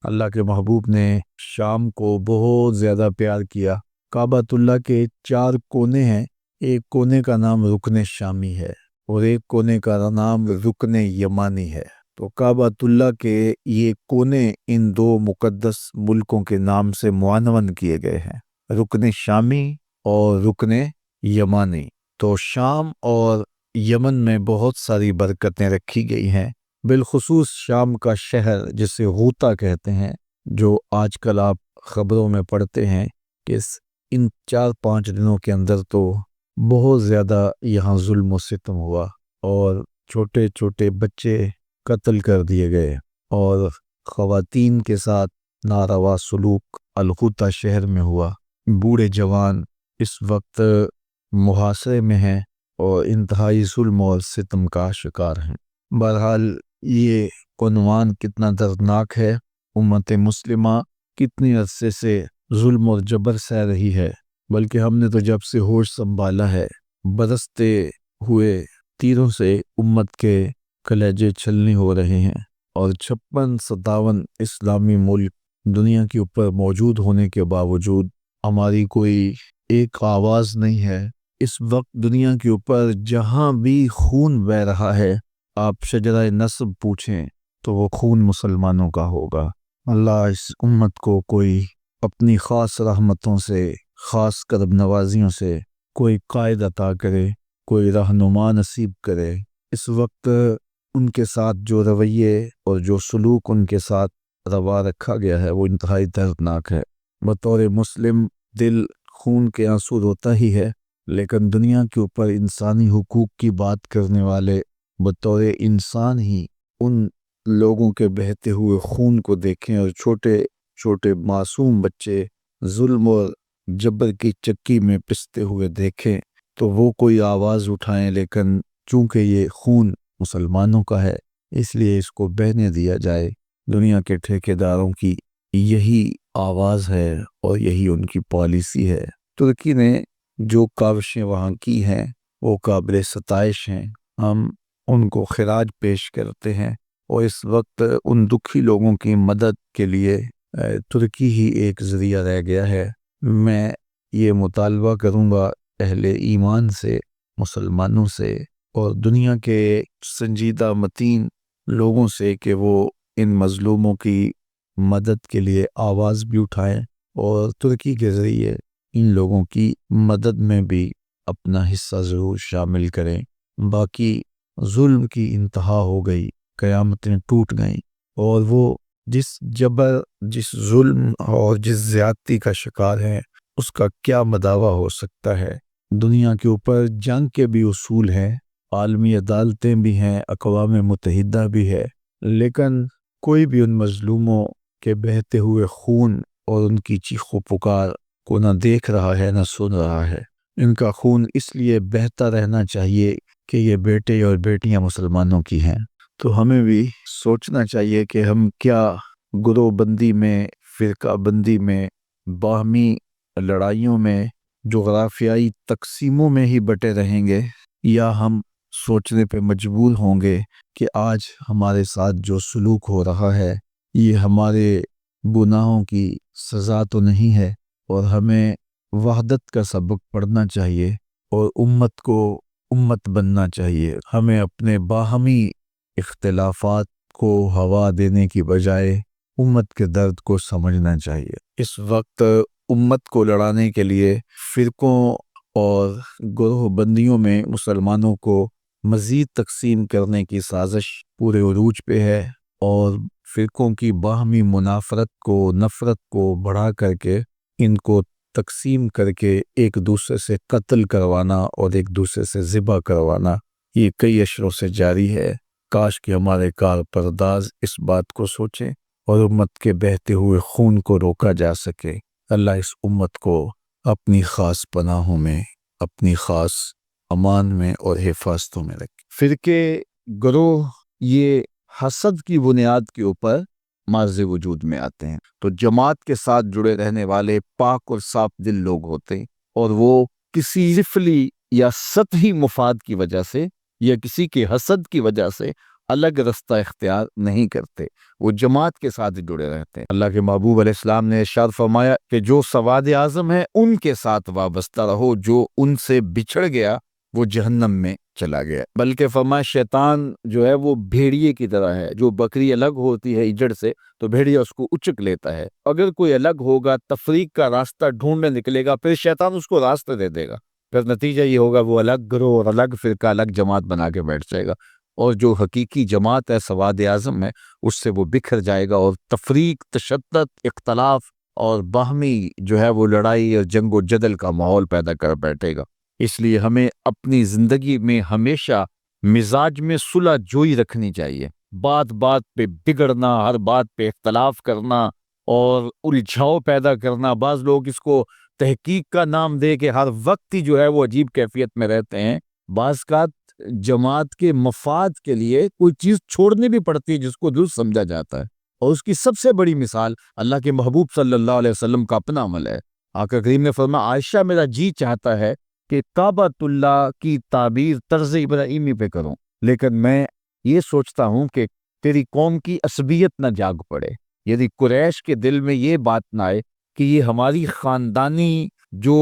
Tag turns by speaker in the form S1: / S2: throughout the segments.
S1: اللہ کے محبوب نے شام کو بہت زیادہ پیار کیا۔ کعبۃ اللہ کے 4 کونے ہیں، ایک کونے کا نام رکن شامی ہے اور ایک کونے کا نام رکن یمانی ہے۔ تو کعبۃ اللہ کے یہ کونے ان 2 مقدس ملکوں کے نام سے معنون کیے گئے ہیں، رکن شامی اور رکن یمانی۔ تو شام اور یمن میں بہت ساری برکتیں رکھی گئی ہیں، بالخصوص شام کا شہر جسے غوطہ کہتے ہیں، جو آج کل آپ خبروں میں پڑھتے ہیں کہ ان 4-5 دنوں کے اندر تو بہت زیادہ یہاں ظلم و ستم ہوا اور چھوٹے چھوٹے بچے قتل کر دیے گئے اور خواتین کے ساتھ ناروا سلوک الغوطہ شہر میں ہوا۔ بوڑھے جوان اس وقت محاصرے میں ہیں اور انتہائی ظلم اور ستم کا شکار ہیں۔ بہرحال یہ عنوان کتنا دردناک ہے، امت مسلمہ کتنی عرصے سے ظلم اور جبر سہ رہی ہے، بلکہ ہم نے تو جب سے ہوش سنبھالا ہے برستے ہوئے تیروں سے امت کے کلیجے چھلنی ہو رہے ہیں، اور 56-57 اسلامی ملک دنیا کے اوپر موجود ہونے کے باوجود ہماری کوئی ایک آواز نہیں ہے۔ اس وقت دنیا کے اوپر جہاں بھی خون بہہ رہا ہے، آپ شجرہ نسب پوچھیں تو وہ خون مسلمانوں کا ہوگا۔ اللہ اس امت کو کوئی اپنی خاص رحمتوں سے، خاص کرم نوازیوں سے کوئی قائد عطا کرے، کوئی رہنما نصیب کرے۔ اس وقت ان کے ساتھ جو رویے اور جو سلوک ان کے ساتھ روا رکھا گیا ہے وہ انتہائی دردناک ہے۔ بطور مسلم دل خون کے آنسو روتا ہی ہے، لیکن دنیا کے اوپر انسانی حقوق کی بات کرنے والے بطور انسان ہی ان لوگوں کے بہتے ہوئے خون کو دیکھیں اور چھوٹے چھوٹے معصوم بچے ظلم اور جبر کی چکی میں پستے ہوئے دیکھیں تو وہ کوئی آواز اٹھائیں، لیکن چونکہ یہ خون مسلمانوں کا ہے اس لیے اس کو بہنے دیا جائے۔ دنیا کے ٹھیکیداروں کی یہی آواز ہے اور یہی ان کی پالیسی ہے۔ ترکی نے جو کاوشیں وہاں کی ہیں وہ قابل ستائش ہیں، ہم ان کو خراج پیش کرتے ہیں، اور اس وقت ان دکھی لوگوں کی مدد کے لیے ترکی ہی ایک ذریعہ رہ گیا ہے۔ میں یہ مطالبہ کروں گا اہل ایمان سے، مسلمانوں سے اور دنیا کے سنجیدہ متین لوگوں سے کہ وہ ان مظلوموں کی مدد کے لیے آواز بھی اٹھائیں اور ترکی کے ذریعے ان لوگوں کی مدد میں بھی اپنا حصہ ضرور شامل کریں۔ باقی ظلم کی انتہا ہو گئی، قیامتیں ٹوٹ گئیں، اور وہ جس جبر، جس ظلم اور جس زیادتی کا شکار ہے اس کا کیا مداوع ہو سکتا ہے۔ دنیا کے اوپر جنگ کے بھی اصول ہیں، عالمی عدالتیں بھی ہیں، اقوام متحدہ بھی ہے، لیکن کوئی بھی ان مظلوموں کے بہتے ہوئے خون اور ان کی چیخ و پکار کو نہ دیکھ رہا ہے نہ سن رہا ہے۔ ان کا خون اس لیے بہتا رہنا چاہیے کہ یہ بیٹے اور بیٹیاں مسلمانوں کی ہیں۔ تو ہمیں بھی سوچنا چاہیے کہ ہم کیا گروہ بندی میں، فرقہ بندی میں، باہمی لڑائیوں میں، جغرافیائی تقسیموں میں ہی بٹے رہیں گے، یا ہم سوچنے پہ مجبور ہوں گے کہ آج ہمارے ساتھ جو سلوک ہو رہا ہے یہ ہمارے گناہوں کی سزا تو نہیں ہے، اور ہمیں وحدت کا سبق پڑھنا چاہیے اور امت کو امت بننا چاہیے۔ ہمیں اپنے باہمی اختلافات کو ہوا دینے کی بجائے امت کے درد کو سمجھنا چاہیے۔ اس وقت امت کو لڑانے کے لیے فرقوں اور گروہ بندیوں میں مسلمانوں کو مزید تقسیم کرنے کی سازش پورے عروج پہ ہے، اور فرقوں کی باہمی منافرت کو، نفرت کو بڑھا کر کے ان کو تقسیم کر کے ایک دوسرے سے قتل کروانا اور ایک دوسرے سے ذبح کروانا یہ کئی اشروں سے جاری ہے۔ کاش کہ ہمارے کارپرداز اس بات کو سوچیں اور امت کے بہتے ہوئے خون کو روکا جا سکے۔ اللہ اس امت کو اپنی خاص پناہوں میں، اپنی خاص امان میں اور حفاظتوں میں رکھے۔ فرقے، گروہ یہ حسد کی بنیاد کے اوپر مارز وجود میں آتے ہیں، تو جماعت کے ساتھ جڑے رہنے والے پاک اور صاف دل لوگ ہوتے ہیں، اور وہ کسی رفلی یا سطحی مفاد کی وجہ سے یا کسی کے حسد کی وجہ سے الگ رستہ اختیار نہیں کرتے، وہ جماعت کے ساتھ جڑے رہتے ہیں۔ اللہ کے محبوب علیہ السلام نے ارشاد فرمایا کہ جو سواد اعظم ہے ان کے ساتھ وابستہ رہو، جو ان سے بچھڑ گیا وہ جہنم میں چلا گیا۔ بلکہ فرمایا شیطان جو ہے وہ بھیڑیے کی طرح ہے، جو بکری الگ ہوتی ہے اجڑ سے تو بھیڑیا اس کو اچک لیتا ہے۔ اگر کوئی الگ ہوگا، تفریق کا راستہ ڈھونڈنے نکلے گا، پھر شیطان اس کو راستہ دے دے گا، پھر نتیجہ یہ ہوگا وہ الگ گروہ اور الگ فرقہ، الگ جماعت بنا کے بیٹھ جائے گا، اور جو حقیقی جماعت ہے، سواد اعظم ہے، اس سے وہ بکھر جائے گا اور تفریق، تشدد، اختلاف اور باہمی جو ہے وہ لڑائی اور جنگ و جدل کا ماحول پیدا کر بیٹھے گا۔ اس لیے ہمیں اپنی زندگی میں ہمیشہ مزاج میں صلح جوئی رکھنی چاہیے۔ بات بات پہ بگڑنا، ہر بات پہ اختلاف کرنا اور الجھاؤ پیدا کرنا، بعض لوگ اس کو تحقیق کا نام دے کے ہر وقت ہی جو ہے وہ عجیب کیفیت میں رہتے ہیں۔ بعض کا جماعت کے مفاد کے لیے کوئی چیز چھوڑنی بھی پڑتی ہے جس کو درست سمجھا جاتا ہے، اور اس کی سب سے بڑی مثال اللہ کے محبوب صلی اللہ علیہ وسلم کا اپنا عمل ہے۔ آقا کریم نے فرمایا عائشہ میرا جی چاہتا ہے کہ کعبۃ اللہ کی تعبیر طرز ابراہیمی پہ کروں، لیکن میں یہ سوچتا ہوں کہ تیری قوم کی عصبیت نہ جاگ پڑے، یعنی قریش کے دل میں یہ بات نہ آئے کہ یہ ہماری خاندانی جو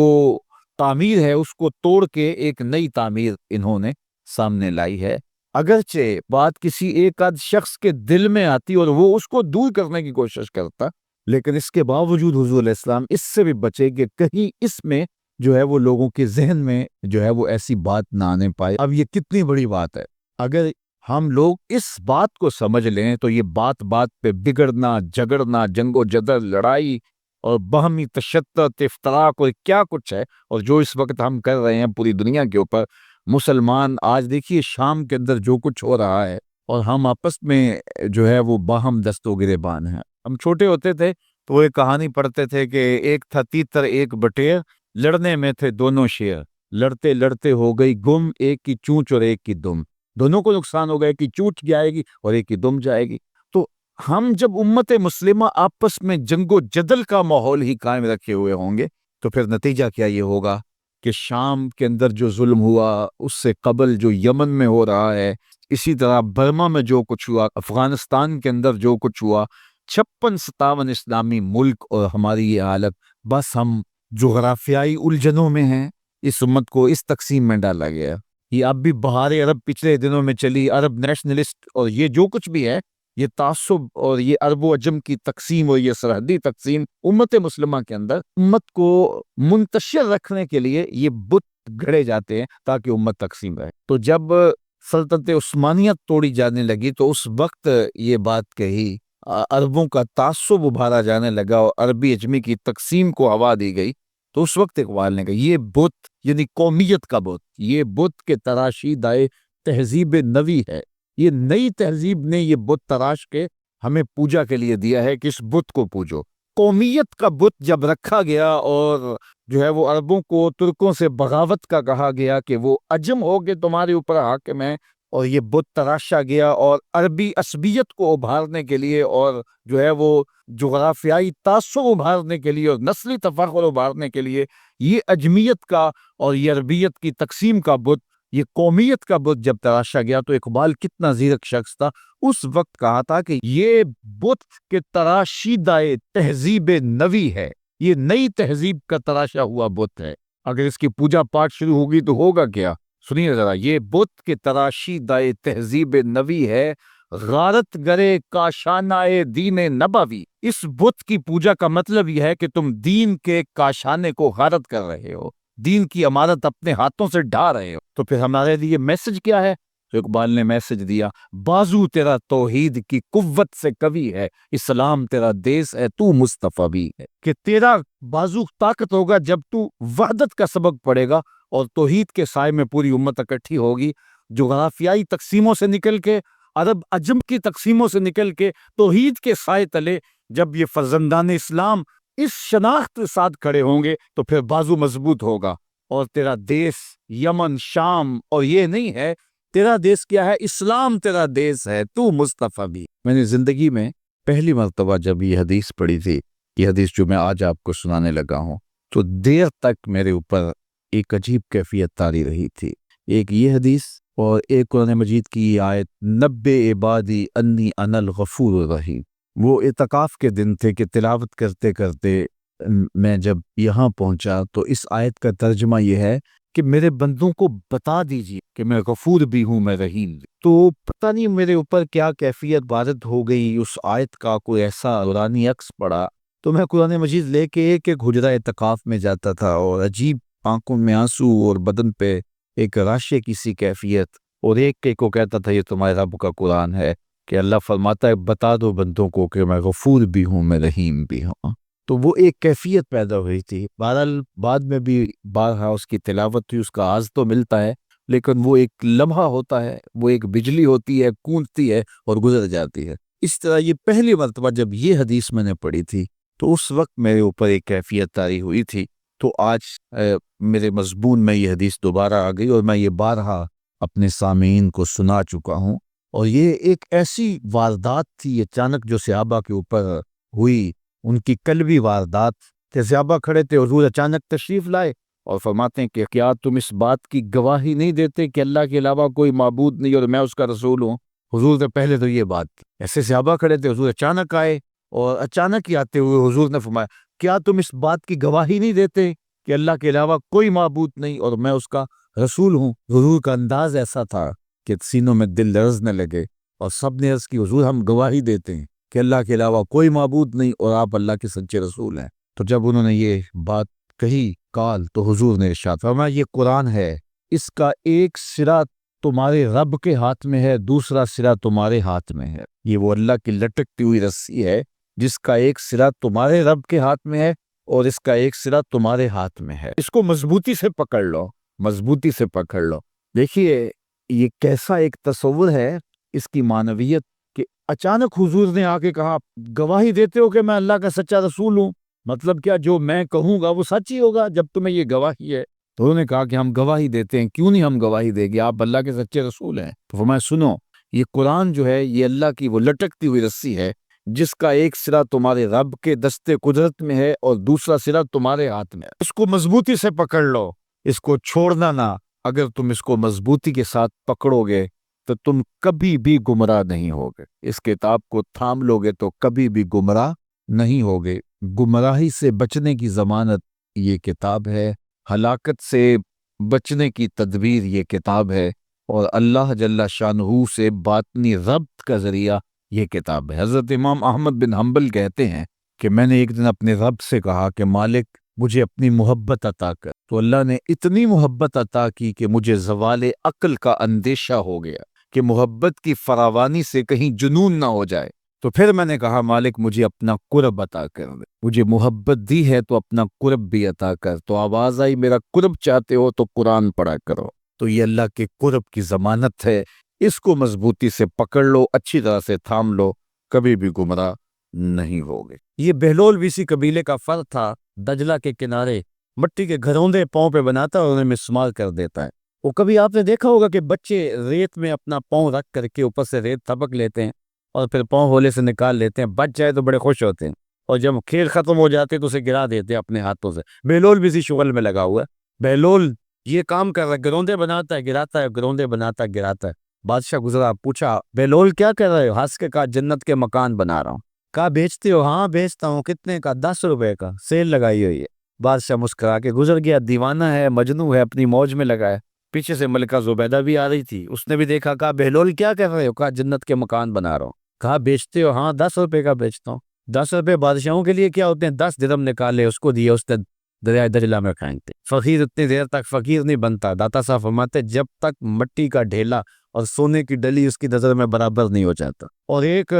S1: تعمیر ہے اس کو توڑ کے ایک نئی تعمیر انہوں نے سامنے لائی ہے۔ اگرچہ بات کسی ایک آدھ شخص کے دل میں آتی اور وہ اس کو دور کرنے کی کوشش کرتا، لیکن اس کے باوجود حضور علیہ السلام اس سے بھی بچے کہ کہیں اس میں جو ہے وہ لوگوں کے ذہن میں جو ہے وہ ایسی بات نہ آنے پائے۔ اب یہ کتنی بڑی بات ہے، اگر ہم لوگ اس بات کو سمجھ لیں تو یہ بات بات پہ بگڑنا، جھگڑنا، جنگ و جدل، لڑائی اور باہمی تشدد، افتراق اور کیا کچھ ہے، اور جو اس وقت ہم کر رہے ہیں پوری دنیا کے اوپر، مسلمان آج دیکھیے شام کے اندر جو کچھ ہو رہا ہے، اور ہم آپس میں جو ہے وہ باہم دست و گریبان ہیں۔ ہم چھوٹے ہوتے تھے تو وہ ایک کہانی پڑھتے تھے کہ ایک تھا تیتر ایک بٹیر، لڑنے میں تھے دونوں شیر، لڑتے لڑتے ہو گئی گم، ایک کی چونچ اور ایک کی دم، دونوں کو نقصان ہو گیا، ایک کی چونچ جائے گی اور ایک کی دم جائے گی۔ تو ہم جب امت مسلمہ آپس میں جنگ و جدل کا ماحول ہی قائم رکھے ہوئے ہوں گے تو پھر نتیجہ کیا یہ ہوگا کہ شام کے اندر جو ظلم ہوا، اس سے قبل جو یمن میں ہو رہا ہے، اسی طرح برما میں جو کچھ ہوا، افغانستان کے اندر جو کچھ ہوا، 56-57 اسلامی ملک اور ہماری یہ حالت، بس ہم جغرافیائی الجھنوں میں ہیں۔ اس امت کو اس تقسیم میں ڈالا گیا۔ یہ اب بھی بہار عرب پچھلے دنوں میں چلی، عرب نیشنلسٹ اور یہ جو کچھ بھی ہے، یہ تعصب اور یہ عرب و عجم کی تقسیم اور یہ سرحدی تقسیم امت مسلمہ کے اندر امت کو منتشر رکھنے کے لیے یہ بت گھڑے جاتے ہیں تاکہ امت تقسیم رہے۔ تو جب سلطنت عثمانیہ توڑی جانے لگی تو اس وقت یہ بات کہی، عربوں کا تعصب ابھارا جانے لگا اور عربی عجمی کی تقسیم کو ہوا دی گئی، تو اس وقت اقبال نے کہا یہ بت یعنی قومیت کا بت، یہ بت کے تراشی دائے تہذیب نوی ہے، یہ نئی تہذیب نے یہ بت تراش کے ہمیں پوجا کے لیے دیا ہے کہ اس بت کو پوجو۔ قومیت کا بت جب رکھا گیا اور جو ہے وہ عربوں کو ترکوں سے بغاوت کا کہا گیا کہ وہ عجم ہو کے تمہارے اوپر حاکم ہے، اور یہ بت تراشا گیا اور عربی عصبیت کو ابھارنے کے لیے اور جو ہے وہ جغرافیائی تعصب ابھارنے کے لیے اور نسلی تفاخر ابھارنے کے لیے یہ عجمیت کا اور یہ عربیت کی تقسیم کا بت، یہ قومیت کا بت جب تراشا گیا تو اقبال کتنا زیرک شخص تھا، اس وقت کہا تھا کہ یہ بت کے تراشیدہ تہذیب نوی ہے، یہ نئی تہذیب کا تراشا ہوا بت ہے۔ اگر اس کی پوجا پاٹ شروع ہوگی تو ہوگا کیا؟ سنیے ذرا، یہ بت کے تراشیدہ تہذیب نوی ہے، غارت گرے کاشانہ دین نبوی۔ اس بت کی پوجا کا مطلب یہ ہے کہ تم دین کے کاشانے کو غارت کر رہے ہو، دین کی امانت اپنے ہاتھوں سے ڈھا رہے ہو۔ تو پھر ہمارے لیے میسج کیا ہے؟ تو اقبال نے میسج دیا، بازو تیرا توحید کی قوت سے قوی ہے، اسلام تیرا دیس ہے، تو مصطفیٰ بھی ہے، کہ تیرا بازو طاقت ہوگا جب تو وحدت کا سبق پڑھے گا اور توحید کے سائے میں پوری امت اکٹھی ہوگی، جغرافیائی تقسیموں سے نکل کے، عرب عجم کی تقسیموں سے نکل کے توحید کے سائے تلے جب یہ فرزندان اسلام اس شناخت کے ساتھ کھڑے ہوں گے تو پھر بازو مضبوط ہوگا، اور تیرا دیس یمن، شام اور یہ نہیں ہے، تیرا دیس کیا ہے؟ اسلام تیرا دیس ہے، تو مصطفیٰ بھی۔ میں نے زندگی میں پہلی مرتبہ جب یہ حدیث پڑھی تھی، یہ حدیث جو میں آج آپ کو سنانے لگا ہوں، تو دیر تک میرے اوپر ایک عجیب کیفیت طاری رہی تھی۔ ایک یہ حدیث اور ایک قرآن مجید کی آیت نبّئ عبادی انی انا الغفور الرحیم، وہ اعتکاف کے دن تھے کہ تلاوت کرتے کرتے میں جب یہاں پہنچا تو اس آیت کا ترجمہ یہ ہے کہ میرے بندوں کو بتا دیجیے کہ میں غفور بھی ہوں، میں رحیم بھی۔ تو پتہ نہیں میرے اوپر کیا کیفیت وارد ہو گئی، اس آیت کا کوئی ایسا نورانی عکس پڑا، تو میں قرآن مجید لے کے ایک حجرہ اعتکاف میں جاتا تھا، اور عجیب آنکھوں میں آنسو اور بدن پہ ایک راشے کی سی کیفیت، اور ایک کو کہتا تھا یہ تمہارے رب کا قرآن ہے کہ اللہ فرماتا ہے بتا دو بندوں کو کہ میں غفور بھی ہوں، میں رحیم بھی ہوں۔ تو وہ ایک کیفیت پیدا ہوئی تھی۔ بہرحال بعد میں بھی بارہا اس کی تلاوت ہوئی، اس کا آز تو ملتا ہے، لیکن وہ ایک لمحہ ہوتا ہے، وہ ایک بجلی ہوتی ہے، گونجتی ہے اور گزر جاتی ہے۔ اس طرح یہ پہلی مرتبہ جب یہ حدیث میں نے پڑھی تھی تو اس وقت میرے اوپر ایک کیفیت طاری ہوئی تھی، تو آج میرے مضمون میں یہ حدیث دوبارہ آ گئی، اور میں یہ بارہا اپنے سامعین کو سنا چکا ہوں۔ اور یہ ایک ایسی واردات تھی اچانک جو صحابہ کے اوپر ہوئی، ان کی قلبی واردات کہ صحابہ کھڑے تھے، حضور اچانک تشریف لائے اور فرماتے ہیں کہ کیا تم اس بات کی گواہی نہیں دیتے کہ اللہ کے علاوہ کوئی معبود نہیں اور میں اس کا رسول ہوں؟ حضور سے پہلے تو یہ بات تھی، ایسے صحابہ کھڑے تھے، حضور اچانک آئے، اور اچانک ہی آتے ہوئے حضور نے فرمایا کیا تم اس بات کی گواہی نہیں دیتے کہ اللہ کے علاوہ کوئی معبود نہیں اور میں اس کا رسول ہوں؟ حضور کا انداز ایسا تھا کہ سینوں میں دل لرزنے لگے، اور سب نے عرض کی حضور ہم گواہی دیتے ہیں کہ اللہ کے علاوہ کوئی معبود نہیں اور آپ اللہ کے سچے رسول ہیں۔ تو جب انہوں نے یہ بات کہی قال، تو حضور نے ارشاد فرمایا یہ قرآن ہے، اس کا ایک سرا تمہارے رب کے ہاتھ میں ہے، دوسرا سرا تمہارے ہاتھ میں ہے۔ یہ وہ اللہ کی لٹکتی ہوئی رسی ہے جس کا ایک سرا تمہارے رب کے ہاتھ میں ہے اور اس کا ایک سرا تمہارے ہاتھ میں ہے، اس کو مضبوطی سے پکڑ لو، مضبوطی سے پکڑ لو۔ دیکھیے یہ کیسا ایک تصور ہے اس کی معنویت کہ اچانک حضور نے آ کے کہا گواہی دیتے ہو کہ میں اللہ کا سچا رسول ہوں، مطلب کیا جو میں کہوں گا وہ سچ ہی ہوگا جب تمہیں یہ گواہی ہے؟ تو انہوں نے کہا کہ ہم گواہی دیتے ہیں۔ کیوں نہیں ہم گواہی دیں گے، آپ اللہ کے سچے رسول ہیں۔ تو فرمایا سنو، یہ قرآن جو ہے یہ اللہ کی وہ لٹکتی ہوئی رسی ہے جس کا ایک سرا تمہارے رب کے دستے قدرت میں ہے اور دوسرا سرا تمہارے ہاتھ میں ہے، اس کو مضبوطی سے پکڑ لو، اس کو چھوڑنا نہ۔ اگر تم اس کو مضبوطی کے ساتھ پکڑو گے تو تم کبھی بھی گمراہ نہیں ہوگے، اس کتاب کو تھام لو گے تو کبھی بھی گمراہ نہیں ہوگے۔ گمراہی سے بچنے کی ضمانت یہ کتاب ہے، ہلاکت سے بچنے کی تدبیر یہ کتاب ہے، اور اللہ جل شانہ سے باطنی ربط کا ذریعہ یہ کتاب ہے۔ حضرت امام احمد بن حنبل کہتے ہیں کہ میں نے ایک دن اپنے رب سے کہا کہ مالک مجھے اپنی محبت عطا کر، تو اللہ نے اتنی محبت عطا کی کہ مجھے زوال عقل کا اندیشہ ہو گیا کہ محبت کی فراوانی سے کہیں جنون نہ ہو جائے۔ تو پھر میں نے کہا مالک مجھے اپنا قرب عطا کر دے، مجھے محبت دی ہے تو اپنا قرب بھی عطا کر۔ تو آواز آئی میرا قرب چاہتے ہو تو قرآن پڑھا کرو۔ تو یہ اللہ کے قرب کی ضمانت ہے، اس کو مضبوطی سے پکڑ لو، اچھی طرح سے تھام لو، کبھی بھی گمراہ نہیں ہوگے۔ یہ بہلول ویسی قبیلے کا فرد تھا، دجلہ کے کنارے مٹی کے گھروندے پاؤں پہ بناتا اور انہیں مسمار کر دیتا ہے۔ وہ کبھی آپ نے دیکھا ہوگا کہ بچے ریت میں اپنا پاؤں رکھ کر کے اوپر سے ریت تھپک لیتے ہیں اور پھر پاؤں ہولے سے نکال لیتے ہیں، بچ جائے تو بڑے خوش ہوتے ہیں، اور جب کھیل ختم ہو جاتے تو اسے گرا دیتے ہیں اپنے ہاتھوں سے۔ بہلول بھی اسی شغل میں لگا ہوا ہے، بہلول یہ کام کر رہا ہے، گروندے بناتا ہے گراتا ہے، گروندے بناتا ہے گراتا ہے۔ بادشاہ گزرا، پوچھا بہلول کیا کر رہے ہو؟ ہنس کے کہا جنت کے مکان بنا رہا ہوں۔ کہا بیچتے ہو؟ ہاں بیچتا ہوں۔ کتنے کا؟ 10 روپے کا، سیل لگائی ہوئی ہے۔ بادشاہ مسکرا کے گزر گیا، دیوانہ ہے، مجنوں ہے، اپنی موج میں لگا ہے۔ پیچھے سے ملکہ زبیدہ بھی آ رہی تھی، اس نے بھی دیکھا، کہا بہلول کیا کر رہے ہو؟ کہا جنت کے مکان بنا رہا ہوں۔ کہا بیچتے ہو؟ ہاں 10 روپے کا بیچتا ہوں۔ 10 روپے بادشاہوں کے لیے کیا ہوتے ہیں؟ 10 درہم نکالے، اس کو دیے، اس نے دریائے دجلہ میں پھینک دے۔ فقیر اتنی دیر تک فقیر نہیں بنتا، داتا صاحب فرماتے جب تک مٹی کا ڈھیلا اور سونے کی ڈلی اس کی نظر میں برابر نہیں ہو جاتا۔ اور ایک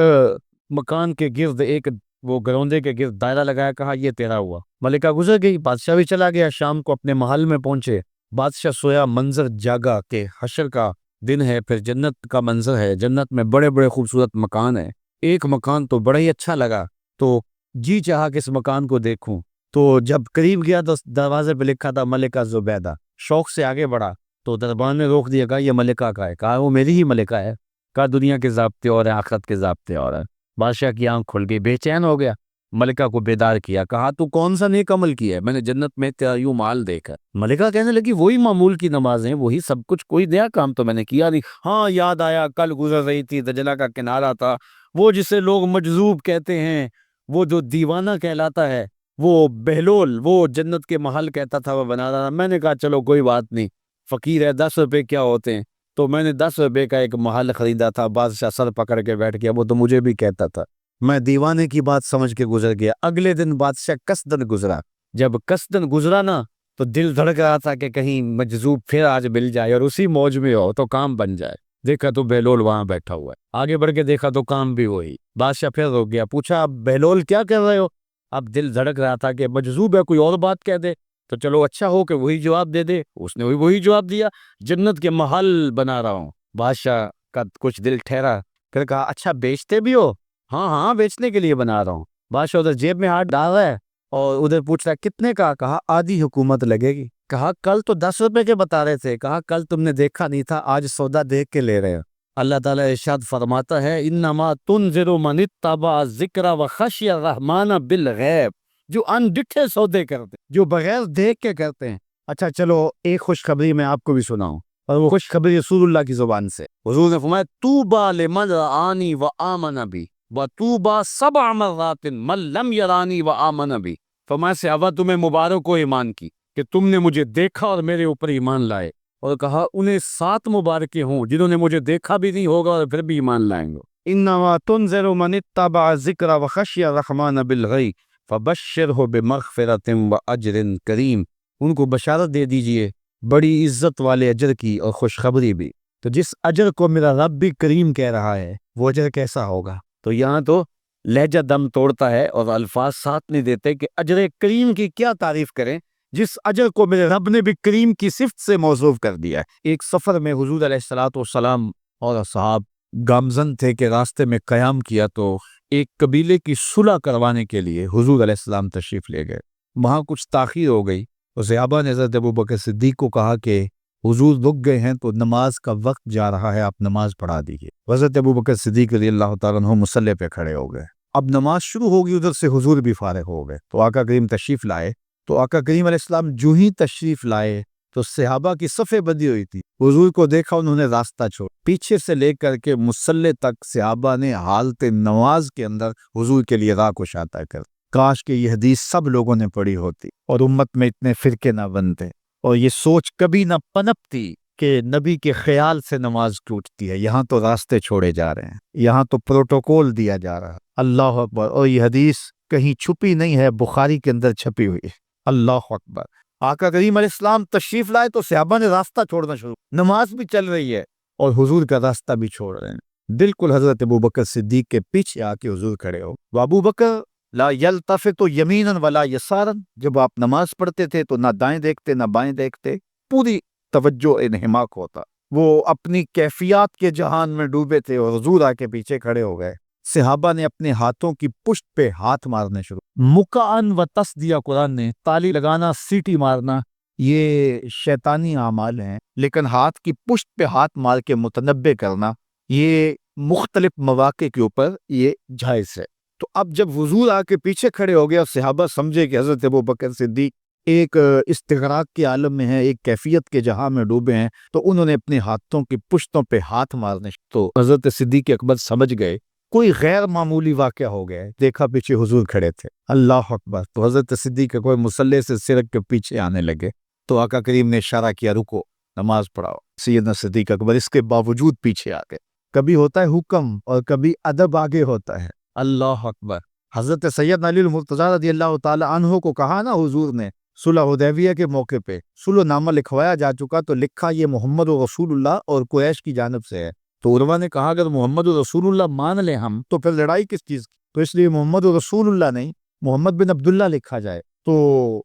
S1: مکان کے گرد، ایک وہ گروندے کے گرد دائرہ لگایا، کہا یہ تیرا ہوا۔ ملکہ گزر گئی، بادشاہ بھی چلا گیا۔ شام کو اپنے محل میں پہنچے، بادشاہ سویا، منظر جاگا کہ حشر کا دن ہے، پھر جنت کا منظر ہے، جنت میں بڑے بڑے خوبصورت مکان ہیں۔ ایک مکان تو بڑا ہی اچھا لگا، تو جی چاہا کہ اس مکان کو دیکھوں۔ تو جب قریب گیا تو دروازے پہ لکھا تھا ملکہ زبیدہ۔ شوق سے آگے بڑھا تو دربان نے روک دیا، کہا یہ ملکہ کا ہے؟ کہا وہ میری ہی ملکہ ہے۔ کہا دنیا کے ضابطے اور ہیں، آخرت کے ضابطے اور ہیں۔ بادشاہ کی آنکھ کھل گئی، بے چین ہو گیا۔
S2: ملکہ کو بیدار کیا، کہا تو کون سا نیک عمل کیا ہے؟ میں نے جنت میں تیرا یوں مال دیکھا۔ ملکہ کہنے لگی وہی معمول کی نمازیں، وہی سب کچھ، کوئی نیا کام تو میں نے کیا نہیں۔ ہاں یاد آیا، کل گزر رہی تھی، دجلہ کا کنارہ تھا، وہ جسے لوگ مجذوب کہتے ہیں، وہ جو دیوانہ کہلاتا ہے، وہ بہلول، وہ جنت کے محل کہتا تھا وہ بنا رہا تھا۔ میں نے کہا چلو کوئی بات نہیں، فقیر ہے، 10 روپے کیا ہوتے ہیں، تو میں نے 10 روپے کا ایک محل خریدا تھا۔ بادشاہ سر پکڑ کے بیٹھ گیا، وہ تو مجھے بھی کہتا تھا۔ میں دیوانے کی بات سمجھ کے گزر گیا۔ اگلے دن بادشاہ قصدن گزرا، جب قصدن گزرا نا تو دل دھڑک رہا تھا کہ کہیں مجذوب پھر آج مل جائے اور اسی موج میں ہو تو کام بن جائے۔ دیکھا تو بہلول وہاں بیٹھا ہوا ہے، آگے بڑھ کے دیکھا تو کام بھی وہی۔ بادشاہ پھر روک گیا، پوچھا اب بہلول کیا کر رہے ہو؟ اب دل دھڑک رہا تھا کہ مجذوب ہے، کوئی اور بات کہہ دے تو چلو اچھا ہو کہ وہی جواب دے دے۔ اس نے وہی جواب دیا، جنت کے محل بنا رہا ہوں۔ بادشاہ کا کچھ دل ٹھہرا، پھر کہا اچھا بیچتے بھی ہو؟ ہاں ہاں بیچنے کے لیے بنا رہا ہوں۔ بادشاہ ادھر جیب میں ہاتھ ڈال رہا ہے اور ادھر پوچھ رہا ہے کتنے کا؟ کہا آدھی حکومت لگے گی۔ کہا کل تو 10 روپے کے بتا رہے تھے۔ کہا کل تم نے دیکھا نہیں تھا، آج سودا دیکھ کے لے رہے ہو۔ اللہ تعالیٰ ارشاد فرماتا ہے انما تنذر من اتبع الذکر وخشی الرحمن بالغیب، جو ان ڈٹھے سودے کرتے، جو بغیر دیکھ کے کرتے ہیں۔ اچھا چلو ایک خوشخبری میں آپ کو بھی سناؤں، اور وہ خوشخبری رسول اللہ کی زبان سے۔ حضور نے فرمایا طوبی لمن رآنی وآمن بی وطوبی 7 مرات من لم یرانی وآمن بی۔ فرمایا صحابہ تمہیں مبارک ہو ایمان کی کہ تم نے مجھے دیکھا اور میرے اوپر ایمان لائے، اور کہا انہیں 7 مبارکیں ہوں جنہوں نے مجھے دیکھا بھی نہیں ہوگا اور پھر بھی ایمان لائیں گے۔ انما تنذر من اتبع الذکر وخشی الرحمن بالغیب فبشرہ بمغفرۃ واجر کریم۔ ان کو بشارت دے دیجئے بڑی عزت والے اجر کی اور خوشخبری بھی۔ تو جس اجر کو میرا رب بھی کریم کہہ رہا ہے وہ اجر کیسا ہوگا؟ تو یہاں تو لہجہ دم توڑتا ہے اور الفاظ ساتھ نہیں دیتے کہ اجر کریم کی کیا تعریف کریں جس اجر کو میرے رب نے بھی کریم کی صفت سے موصوف کر دیا ہے۔ ایک سفر میں حضور علیہ الصلوۃ والسلام اور اصحاب گامزن تھے کہ راستے میں قیام کیا، تو ایک قبیلے کی صلح کروانے کے لیے حضور علیہ السلام تشریف لے گئے۔ وہاں کچھ تاخیر ہو گئی اور صحابہ نے حضرت ابوبکر صدیق کو کہا کہ حضور رک گئے ہیں تو نماز کا وقت جا رہا ہے، آپ نماز پڑھا دیجیے۔ حضرت ابوبکر صدیق رضی اللہ تعالیٰ عنہ مصلی پہ کھڑے ہو گئے۔ اب نماز شروع ہوگی، ادھر سے حضور بھی فارغ ہو گئے، تو آقا کریم تشریف لائے۔ تو آقا کریم علیہ السلام جو ہی تشریف لائے تو صحابہ کی صفیں بندی ہوئی تھی، حضور کو دیکھا، انہوں نے راستہ چھوڑ، پیچھے سے لے کر کے مصلی تک صحابہ نے حالت نماز کے اندر حضور کے لیے راہ کشادہ کر۔ کاش کہ یہ حدیث سب لوگوں نے پڑھی ہوتی اور امت میں اتنے فرقے نہ بنتے اور یہ سوچ کبھی نہ پنپتی کہ نبی کے خیال سے نماز ٹوٹتی ہے۔ یہاں تو راستے چھوڑے جا رہے ہیں، یہاں تو پروٹوکول دیا جا رہا ہے۔ اللہ اکبر! اور یہ حدیث کہیں چھپی نہیں ہے، بخاری کے اندر چھپی ہوئی ہے۔ اللہ اکبر! آقا کریم علیہ السلام تشریف لائے تو صحابہ نے راستہ چھوڑنا شروع، نماز بھی چل رہی ہے اور حضور کا راستہ بھی چھوڑ رہے ہیں۔ بالکل حضرت ابوبکر صدیق کے پیچھے آ کے حضور کھڑے ہو۔ ابوبکر لا یلتفت یمینا ولا یسارا، جب آپ نماز پڑھتے تھے تو نہ دائیں دیکھتے نہ بائیں دیکھتے، پوری توجہ انہماک ہوتا۔ وہ اپنی کیفیات کے جہان میں ڈوبے تھے اور حضور آ کے پیچھے کھڑے ہو گئے۔ صحابہ نے اپنے ہاتھوں کی پشت پہ ہاتھ مارنے شروع، مکعن و تس دیا قرآن نے۔ تالی لگانا، سیٹی مارنا یہ شیطانی اعمال ہیں، لیکن ہاتھ کی پشت پہ ہاتھ مار کے متنبع کرنا یہ مختلف مواقع کے اوپر یہ جائز ہے۔ تو اب جب حضور آ کے پیچھے کھڑے ہو گئے اور صحابہ سمجھے کہ حضرت ابوبکر صدیق ایک استغراق کے عالم میں ہیں، ایک کیفیت کے جہاں میں ڈوبے ہیں، تو انہوں نے اپنے ہاتھوں کی پشتوں پہ ہاتھ مارنے، تو حضرت صدیق اکبر سمجھ گئے کوئی غیر معمولی واقعہ ہو گیا ہے۔ دیکھا پیچھے حضور کھڑے تھے، اللہ اکبر! تو حضرت صدیق اکبر مصلی سے سرک کے پیچھے آنے لگے، تو آقا کریم نے اشارہ کیا رکو، نماز پڑھاؤ۔ سیدنا صدیق اکبر اس کے باوجود پیچھے آ گئے۔ کبھی ہوتا ہے حکم اور کبھی ادب آگے ہوتا ہے۔ اللہ اکبر! حضرت سیدنا علی المرتضیٰ رضی اللہ تعالی عنہ کو کہا نا حضور نے صلح حدیبیہ کے موقع پہ، صلح نامہ لکھوایا جا چکا تو لکھا یہ محمد رسول اللہ اور قریش کی جانب سے ہے۔ تو عروا نے کہا اگر محمد رسول اللہ مان لیں ہم تو پھر لڑائی کس چیز کی؟ تو اس لیے محمد رسول اللہ نہیں، محمد بن عبداللہ لکھا جائے۔ تو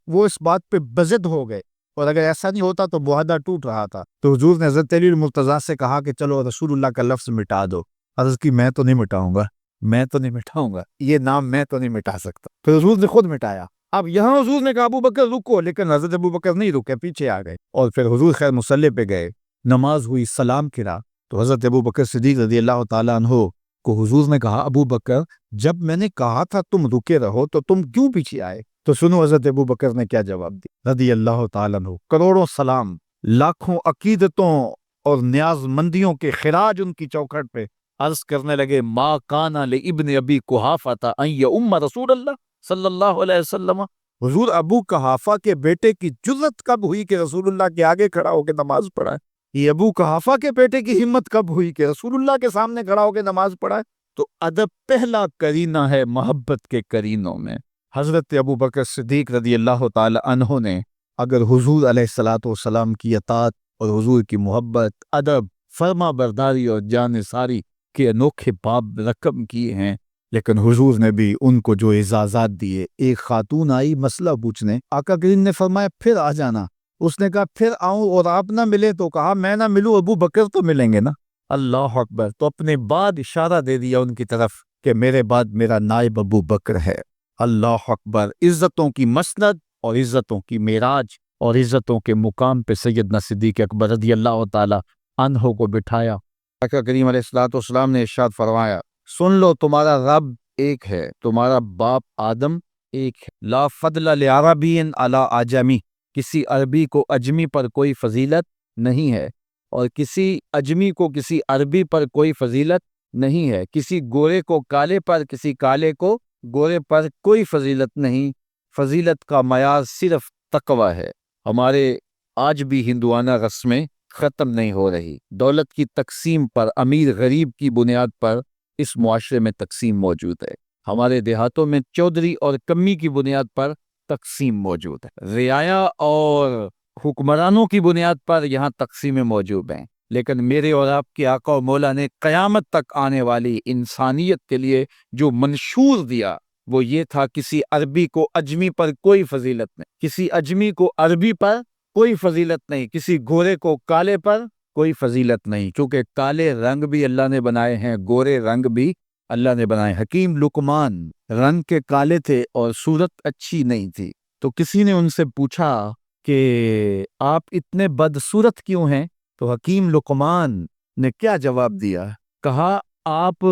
S2: وہ اس بات پہ بضد ہو گئے، اور اگر ایسا نہیں ہوتا تو معاہدہ ٹوٹ رہا تھا۔ تو حضور نے حضرت علی المرتضیٰ سے کہا کہ چلو رسول اللہ کا لفظ مٹا دو۔ عرض کی میں تو نہیں مٹاؤں گا، میں تو نہیں مٹاؤں گا، یہ نام میں تو نہیں مٹا سکتا۔ پھر حضور نے خود مٹایا۔ اب یہاں حضور نے کہا ابوبکر رکو، لیکن حضرت ابوبکر نہیں رکے، پیچھے آ گئے، اور پھر حضور خیر مصلی پہ گئے، نماز ہوئی، سلام کرا، تو حضرت ابوبکر صدیق رضی اللہ تعالیٰ عنہ کو حضور نے کہا ابوبکر
S1: جب میں نے کہا تھا تم رکے رہو تو تم کیوں پیچھے آئے؟ تو سنو حضرت ابو بکر نے کیا جواب دیا رضی اللہ تعالیٰ عنہ۔ کروڑوں سلام، لاکھوں عقیدتوں اور نیاز مندیوں کے خراج ان کی چوکھٹ پہ عرض کرنے لگے، ما کان لابن ابی قحافہ ان یؤم رسول اللہ صلی اللہ علیہ وسلم۔ حضور ابو قحافہ کے بیٹے کی جرت کب ہوئی کہ رسول اللہ کے آگے کھڑا ہو کے نماز پڑھائے؟ یہ ابو قحافہ کے بیٹے کی ہمت کب ہوئی کہ رسول اللہ کے سامنے کھڑا ہو کے نماز پڑھائے؟ تو ادب پہلا کرینہ ہے محبت کے کرینوں میں۔ حضرت ابو بکر صدیق رضی اللہ تعالی عنہ نے اگر حضور علیہ الصلوۃ والسلام کی اطاعت اور حضور کی محبت، ادب، فرما برداری اور جانثاری کے انوکھے باب رقم کیے ہیں، لیکن حضور نے بھی ان کو جو اعزازات دیے۔ ایک خاتون آئی مسئلہ پوچھنے، آقا کریم نے فرمایا پھر آ جانا۔ اس نے کہا پھر آؤں اور آپ نہ ملے؟ تو کہا میں نہ ملوں ابو بکر تو ملیں گے نا۔ اللہ اکبر۔ تو اپنے بعد اشارہ دے دیا ان کی طرف کہ میرے بعد میرا نائب ابو بکر ہے۔ اللہ اکبر۔ عزتوں کی مسند اور عزتوں کی معراج اور عزتوں کے مقام پہ سیدنا صدیق اکبر رضی اللہ تعالی عنہ کو بٹھایا۔ آقا کریم علیہ الصلوۃ والسلام نے ارشاد فرمایا، سن لو تمہارا رب ایک ہے، تمہارا باپ آدم ایک ہے۔ لا فضل لعربی علی اعجمی، کسی عربی کو اجمی پر کوئی فضیلت نہیں ہے، اور کسی اجمی کو کسی عربی پر کوئی فضیلت نہیں ہے۔ کسی گورے کو کالے پر، کسی کالے کو گورے پر کوئی فضیلت نہیں۔ فضیلت کا معیار صرف تقوی ہے۔ ہمارے آج بھی ہندوانہ رسمیں ختم نہیں ہو رہی۔ دولت کی تقسیم پر، امیر غریب کی بنیاد پر اس معاشرے میں تقسیم موجود ہے۔ ہمارے دیہاتوں میں چودھری اور کمی کی بنیاد پر تقسیم موجود ہے۔ رعایا اور حکمرانوں کی بنیاد پر یہاں تقسیمیں موجود ہیں، لیکن میرے اور آپ کے آقا و مولا نے قیامت تک آنے والی انسانیت کے لیے جو منشور دیا وہ یہ تھا، کسی عربی کو اجمی پر کوئی فضیلت نہیں، کسی اجمی کو عربی پر کوئی فضیلت نہیں، کسی گورے کو کالے پر کوئی فضیلت نہیں، کیونکہ کالے رنگ بھی اللہ نے بنائے ہیں، گورے رنگ بھی اللہ نے بنائے۔ حکیم لقمان رنگ کے کالے تھے اور صورت اچھی نہیں تھی، تو کسی نے ان سے پوچھا کہ آپ اتنے بدصورت کیوں ہیں؟ تو حکیم لقمان نے کیا جواب دیا؟ کہا آپ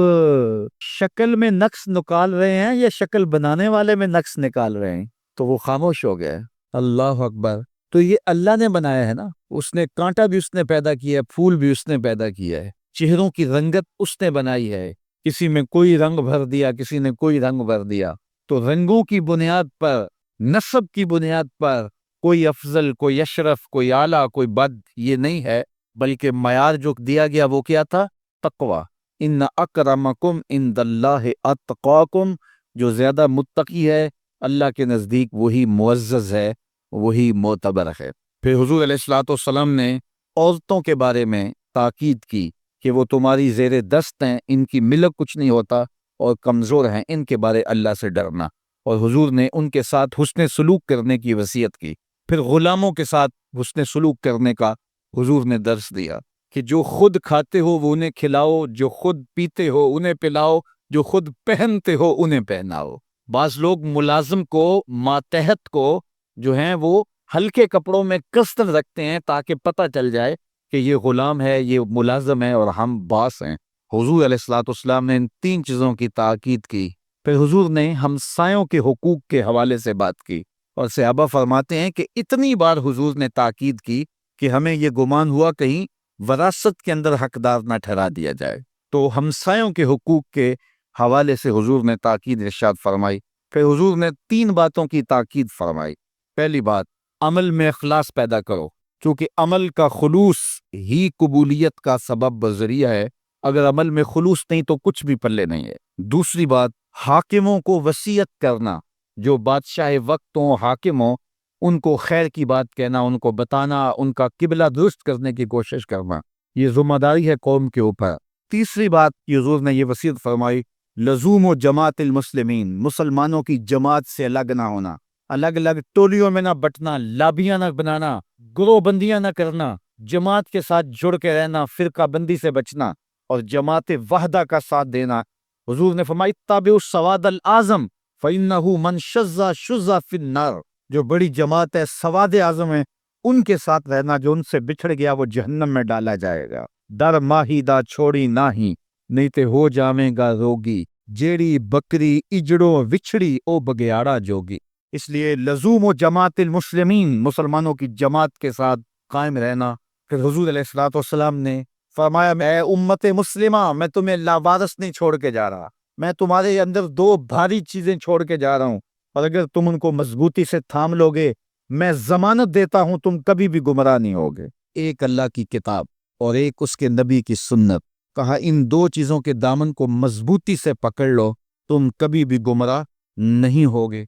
S1: شکل میں نقص نکال رہے ہیں یا شکل بنانے والے میں نقص نکال رہے ہیں؟ تو وہ خاموش ہو گئے۔ اللہ اکبر۔ تو یہ اللہ نے بنایا ہے نا، اس نے کانٹا بھی اس نے پیدا کیا ہے، پھول بھی اس نے پیدا کیا ہے، چہروں کی رنگت اس نے بنائی ہے، کسی میں کوئی رنگ بھر دیا، کسی نے کوئی رنگ بھر دیا۔ تو رنگوں کی بنیاد پر، نسب کی بنیاد پر کوئی افضل، کوئی اشرف، کوئی اعلیٰ، کوئی بد، یہ نہیں ہے، بلکہ معیار جو دیا گیا وہ کیا تھا؟ تقوی۔ ان اکرمکم عند اللہ اتقاکم، جو زیادہ متقی ہے اللہ کے نزدیک وہی معزز ہے، وہی معتبر ہے۔ پھر حضور علیہ الصلوۃ والسلام نے عورتوں کے بارے میں تاکید کی کہ وہ تمہاری زیر دست ہیں، ان کی ملک کچھ نہیں ہوتا اور کمزور ہیں، ان کے بارے اللہ سے ڈرنا، اور حضور نے ان کے ساتھ حسن سلوک کرنے کی وصیت کی۔ پھر غلاموں کے ساتھ حسن سلوک کرنے کا حضور نے درس دیا کہ جو خود کھاتے ہو وہ انہیں کھلاؤ، جو خود پیتے ہو انہیں پلاؤ، جو خود پہنتے ہو انہیں پہناؤ۔ بعض لوگ ملازم کو، ماتحت کو جو ہیں وہ ہلکے کپڑوں میں کستر رکھتے ہیں تاکہ پتہ چل جائے کہ یہ غلام ہے، یہ ملازم ہے اور ہم باس ہیں۔ حضور علیہ الصلوۃ والسلام نے ان تین چیزوں کی تاکید کی۔ پھر حضور نے ہمسایوں کے حقوق کے حوالے سے بات کی، اور صحابہ فرماتے ہیں کہ اتنی بار حضور نے تاکید کی کہ ہمیں یہ گمان ہوا کہیں وراثت کے اندر حقدار نہ ٹھہرا دیا جائے۔ تو ہمسایوں کے حقوق کے حوالے سے حضور نے تاکید ارشاد فرمائی۔ پھر حضور نے تین باتوں کی تاکید فرمائی۔ پہلی بات، عمل میں اخلاص پیدا کرو، کیونکہ عمل کا خلوص ہی قبولیت کا سبب و ذریعہ ہے۔ اگر عمل میں خلوص نہیں تو کچھ بھی پلے نہیں ہے۔ دوسری بات، حاکموں کو وصیت کرنا، جو بادشاہ وقت ہوں، حاکم ہوں، ان کو خیر کی بات کہنا، ان کو بتانا، ان کا قبلہ درست کرنے کی کوشش کرنا، یہ ذمہ داری ہے قوم کے اوپر۔ تیسری بات کہ حضور نے یہ وصیت فرمائی، لزوم و جماعت المسلمین، مسلمانوں کی جماعت سے الگ نہ ہونا، الگ الگ ٹولیوں میں نہ بٹنا، لابیاں نہ بنانا، گروہ بندیاں نہ کرنا، جماعت کے ساتھ جڑ کے رہنا، فرقہ بندی سے بچنا اور جماعت وحدہ کا ساتھ دینا۔ حضور نے فرمایا اتبعوا السواد الاعظم فإنہ من شذ شذ فی النار، جو بڑی جماعت ہے، سواد اعظم ہے، ان کے ساتھ رہنا، جو ان سے بچھڑ گیا وہ جہنم میں ڈالا جائے گا۔ در ماہی دا چھوڑی ناہی، نہیں تے ہو جاویں گا روگی،
S2: جیڑی بکری اجڑو وچھڑی او بگیاڑا جوگی۔ اس لیے لزوم و جماعت المسلمین، مسلمانوں کی جماعت کے ساتھ قائم رہنا۔ پھر حضور علیہ الصلوۃ والسلام نے فرمایا اے امت مسلمہ، میں تمہیں لاوارث نہیں چھوڑ کے جا رہا، میں تمہارے اندر دو بھاری چیزیں چھوڑ کے جا رہا ہوں، اور اگر تم ان کو مضبوطی سے تھام لو گے میں ضمانت دیتا ہوں تم کبھی بھی گمراہ نہیں ہوگے۔ ایک اللہ کی کتاب اور ایک اس کے نبی کی سنت، کہا ان دو چیزوں کے دامن کو مضبوطی سے پکڑ لو، تم کبھی بھی گمراہ نہیں ہوگے۔